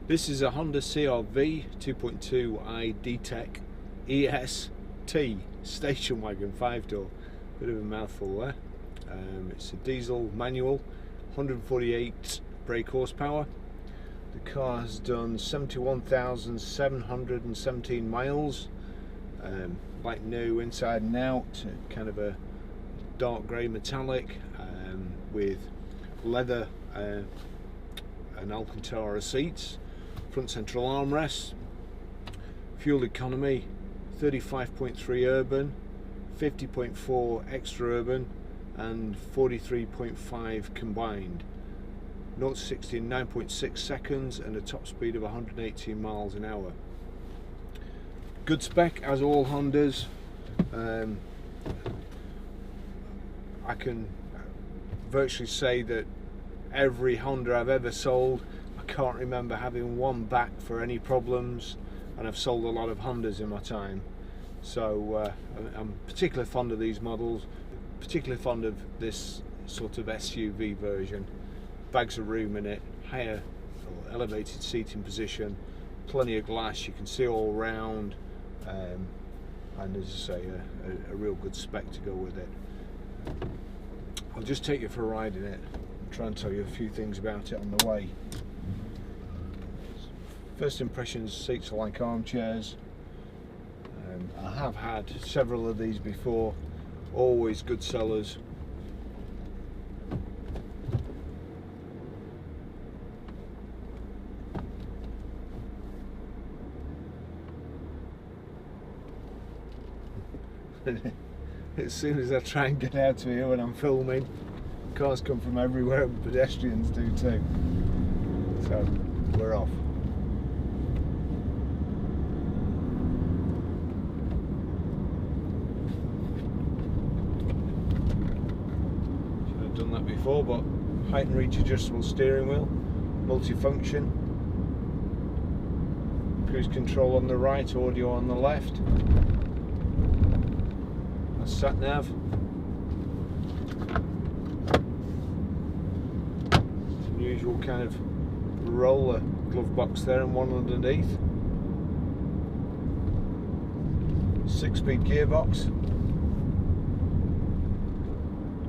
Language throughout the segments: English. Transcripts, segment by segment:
This is a Honda CR-V 2.2i DTEC EST station wagon 5-door. Bit of a mouthful there. It's a diesel manual, 148 brake horsepower. The car has done 71,717 miles. Like new inside and out, kind of a dark grey metallic with leather and Alcantara seats, front central armrests, fuel economy 35.3 urban, 50.4 extra urban and 43.5 combined. 0 to 60 in 9.6 seconds and a top speed of 118 miles an hour. Good spec as all Hondas. I can virtually say that every Honda I've ever sold, I can't remember having one back for any problems, and I've sold a lot of Hondas in my time. So I'm particularly fond of these models, particularly fond of this sort of SUV version. Bags of room in it, higher or elevated seating position, plenty of glass, you can see all round, and as I say, a real good spec to go with it. I'll just take you for a ride in it and try and tell you a few things about it on the way. First impressions, seats are like armchairs. I have had several of these before, always good sellers. As soon as I try and get out of here when I'm filming, cars come from everywhere and pedestrians do too. So we're off. Should have done that before, but height and reach adjustable steering wheel, multifunction, cruise control on the right, audio on the left. Sat nav, usual kind of roller glove box there and one underneath. 6-speed gearbox.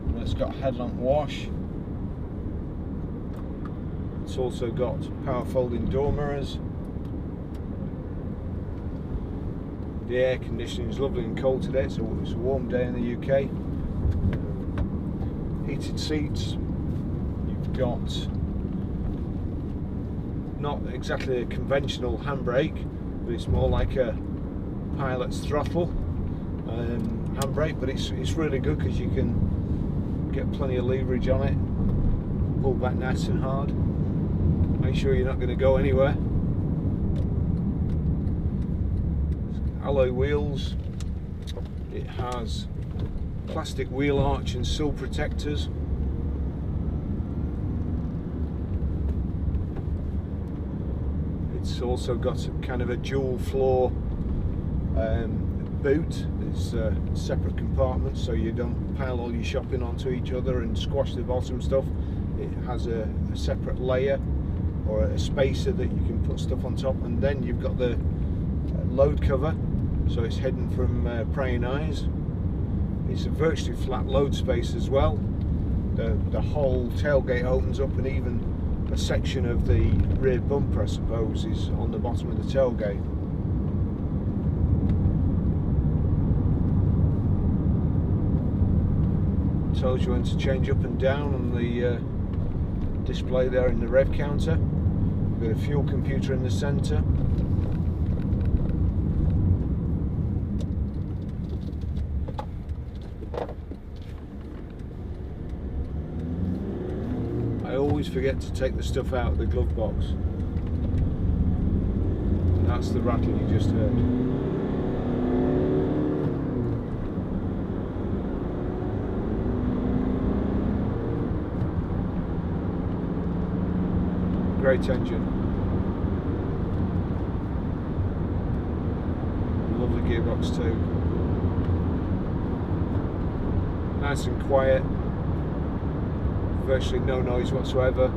And it's got headlamp wash. It's also got power folding door mirrors. The air conditioning is lovely and cold today, so it's a warm day in the UK. Heated seats. You've got not exactly a conventional handbrake, but it's more like a pilot's throttle handbrake, but it's really good because you can get plenty of leverage on it. Pull back nice and hard. Make sure you're not going to go anywhere. Alloy wheels. It has plastic wheel arch and sill protectors. It's also got kind of a dual floor boot. It's separate compartments so you don't pile all your shopping onto each other and squash the bottom stuff. It has a separate layer or a spacer that you can put stuff on top, and then you've got the load cover, so it's hidden from prying eyes. It's a virtually flat load space as well. The whole tailgate opens up, and even a section of the rear bumper, I suppose, is on the bottom of the tailgate. Tells you when to change up and down on the display there in the rev counter. We've got a fuel computer in the centre. I always forget to take the stuff out of the glove box. And that's the rattle you just heard. Great engine. Lovely gearbox too. Nice and quiet. Virtually no noise whatsoever.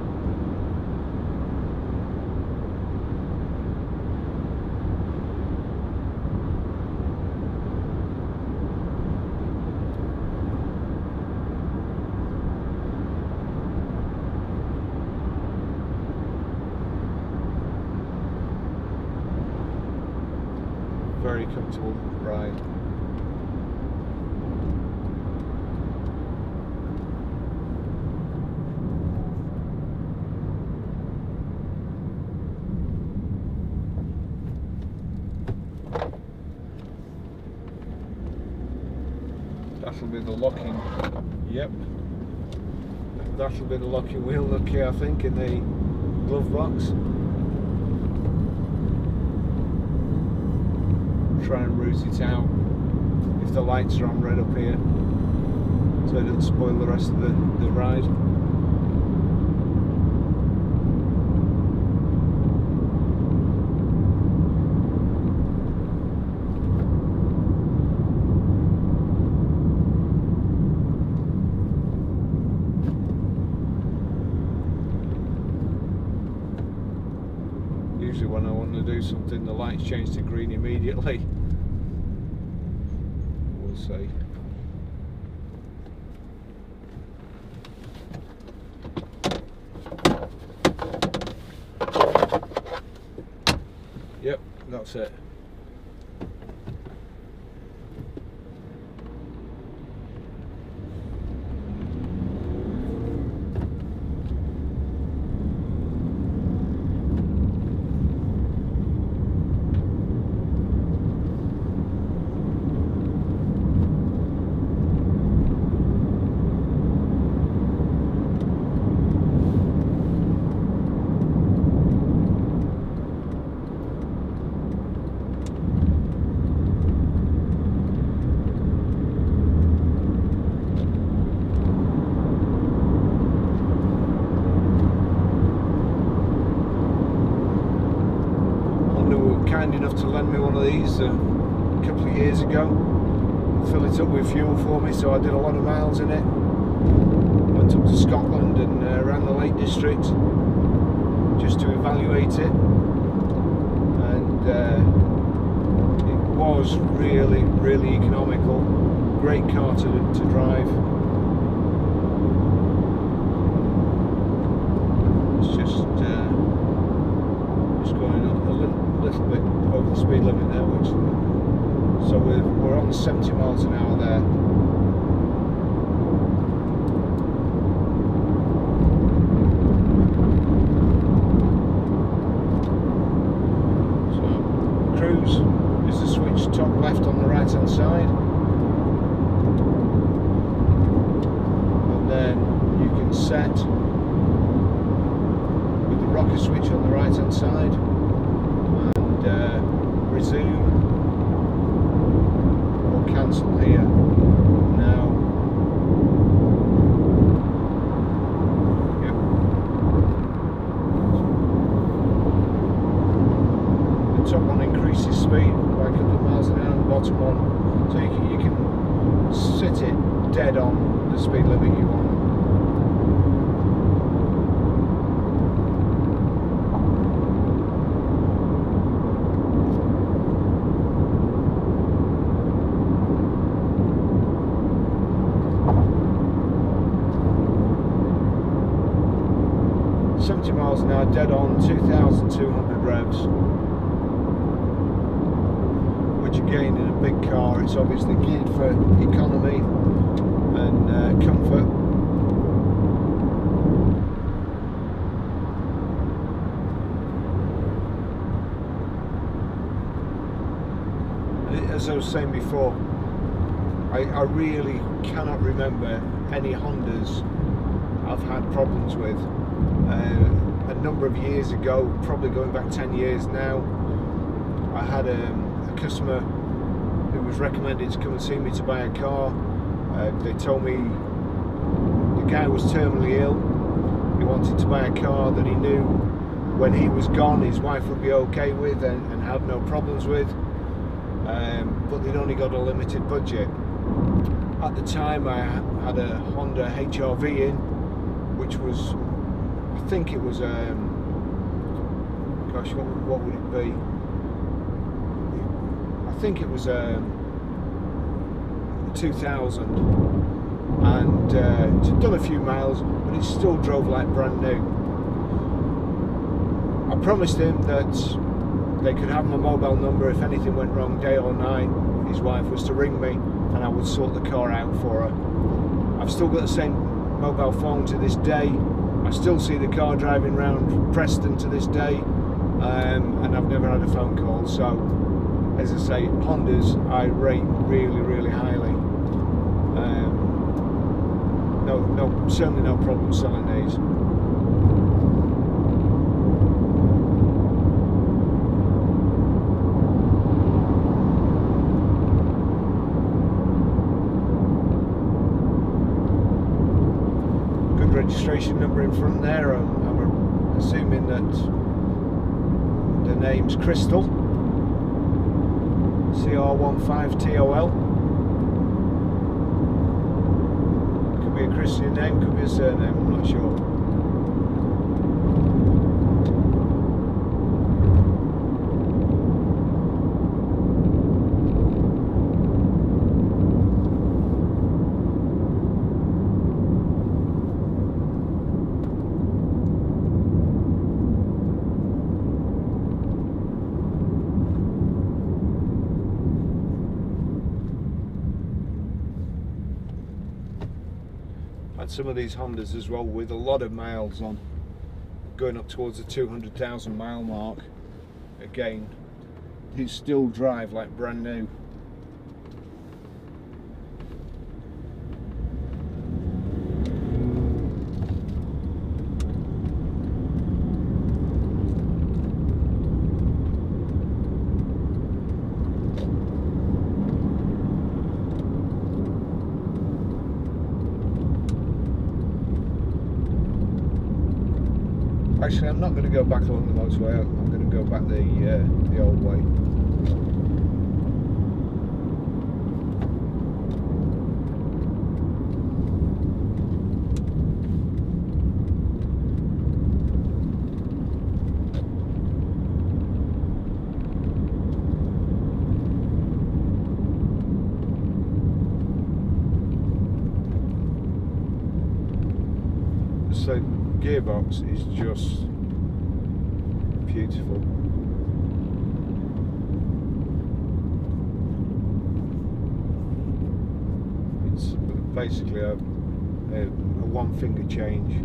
very comfortable ride. That'll be the locking, yep, that'll be the locking wheel nut key, I think, in the glove box. Try and route it out if the lights are on red up here, so it doesn't spoil the rest of the ride. Usually when I want to do something, the lights change to green immediately. We'll see. Yep, that's it. Kind enough to lend me one of these a couple of years ago, fill it up with fuel for me, so I did a lot of miles in it. Went up to Scotland and around the Lake District just to evaluate it, and it was really economical, great car to drive. It's just going a little bit over the speed limit there, which, so we're on 70 miles an hour there. So cruise is the switch top left on the right hand side, and then you can set with the rocker switch on the right hand side, resume or cancel here. Now, yep. The top one increases speed by a couple of miles an hour, and the bottom one, so you can set it dead on the speed limit you want. 70 miles an hour, dead on, 2,200 revs, which again, in a big car, it's obviously geared for economy and comfort. As I was saying before, I really cannot remember any Hondas I've had problems with. A number of years ago, probably going back 10 years now, I had a customer who was recommended to come and see me to buy a car. They told me the guy was terminally ill. He wanted to buy a car that he knew when he was gone his wife would be okay with and have no problems with, but they'd only got a limited budget. At the time I had a Honda HR-V in, which was, I think it was, gosh, what would it be? I think it was 2000, and it's done a few miles, but it still drove like brand new. I promised him that they could have my mobile number if anything went wrong day or night. His wife was to ring me and I would sort the car out for her. I've still got the same mobile phone to this day. I still see the car driving around Preston to this day, and I've never had a phone call. So, as I say, Hondas I rate really, really highly. Certainly no problem selling these. Good registration number in front there. I'm assuming that the name's Crystal. CR15TOL. Could be a Christian name, could be a surname, I'm not sure. Had some of these Hondas as well with a lot of miles on, going up towards the 200,000 mile mark. Again, these still drive like brand new. Actually, I'm not going to go back along the motorway. I'm going to go back the old way. So gearbox is just beautiful. It's basically a one finger change.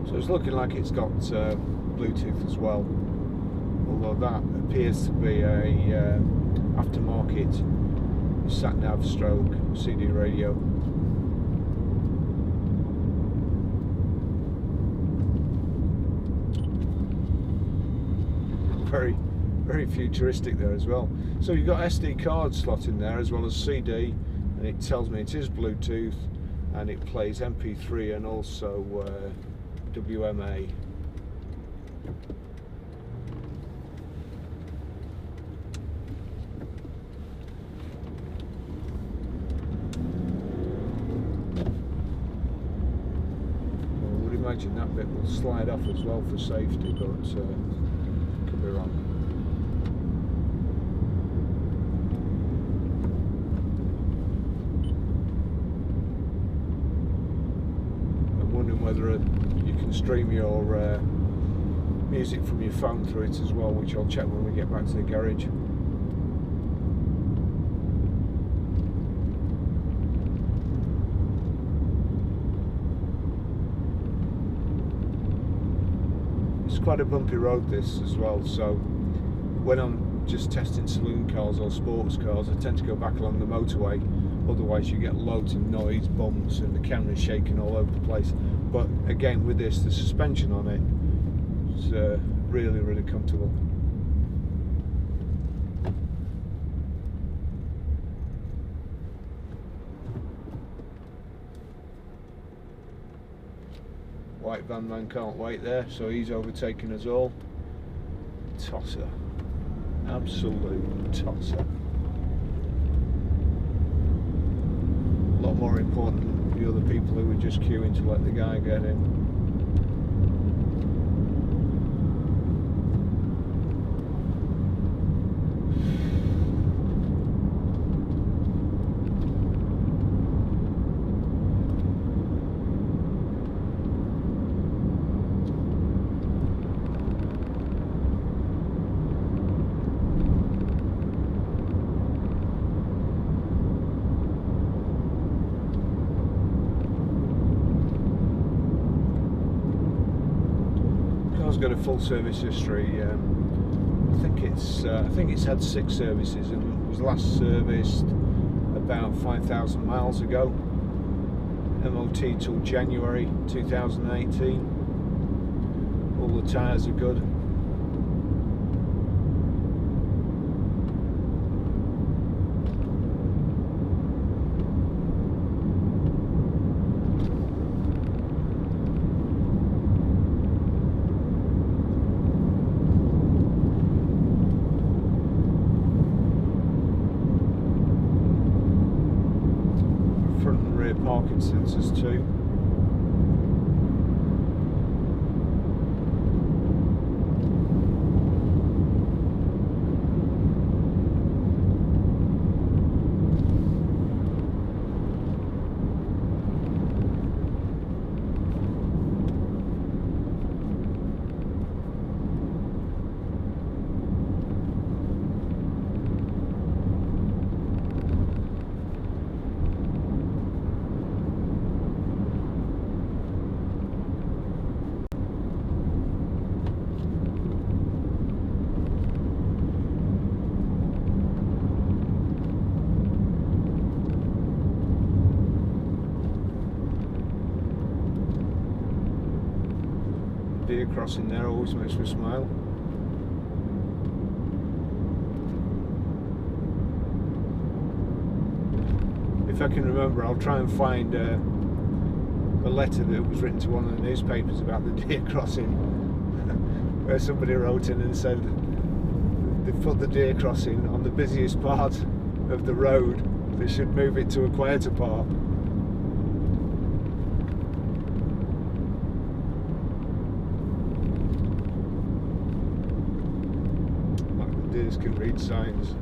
So it's looking like it's got Bluetooth as well, although that appears to be a aftermarket sat-nav stroke CD radio. Very, very futuristic there as well. So you've got SD card slot in there as well as CD, and it tells me it is Bluetooth, and it plays MP3 and also WMA. I would imagine that bit will slide off as well for safety, but could be wrong. I'm wondering whether you can stream your music from your phone through it as well, which I'll check when we get back to the garage. It's quite a bumpy road this as well, so when I'm just testing saloon cars or sports cars, I tend to go back along the motorway, otherwise you get loads of noise, bumps, and the camera's shaking all over the place. But again, with this, the suspension on it is really, really comfortable. White van man can't wait there, so he's overtaking us all. Tosser. Absolute tosser. A lot more important than the other people who were just queuing to let the guy get in. Got a full service history. I think it's had 6 services and was last serviced about 5,000 miles ago. MOT till January 2018. All the tyres are good. Parking sensors too. Deer crossing there always makes me smile. If I can remember, I'll try and find a letter that was written to one of the newspapers about the deer crossing, where somebody wrote in and said they put the deer crossing on the busiest part of the road. They should move it to a quieter part. Deers can read signs.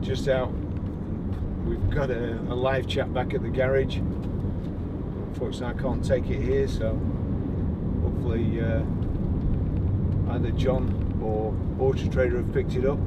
Just out. We've got a live chat back at the garage. Unfortunately, I can't take it here, so hopefully either John or Auto Trader have picked it up.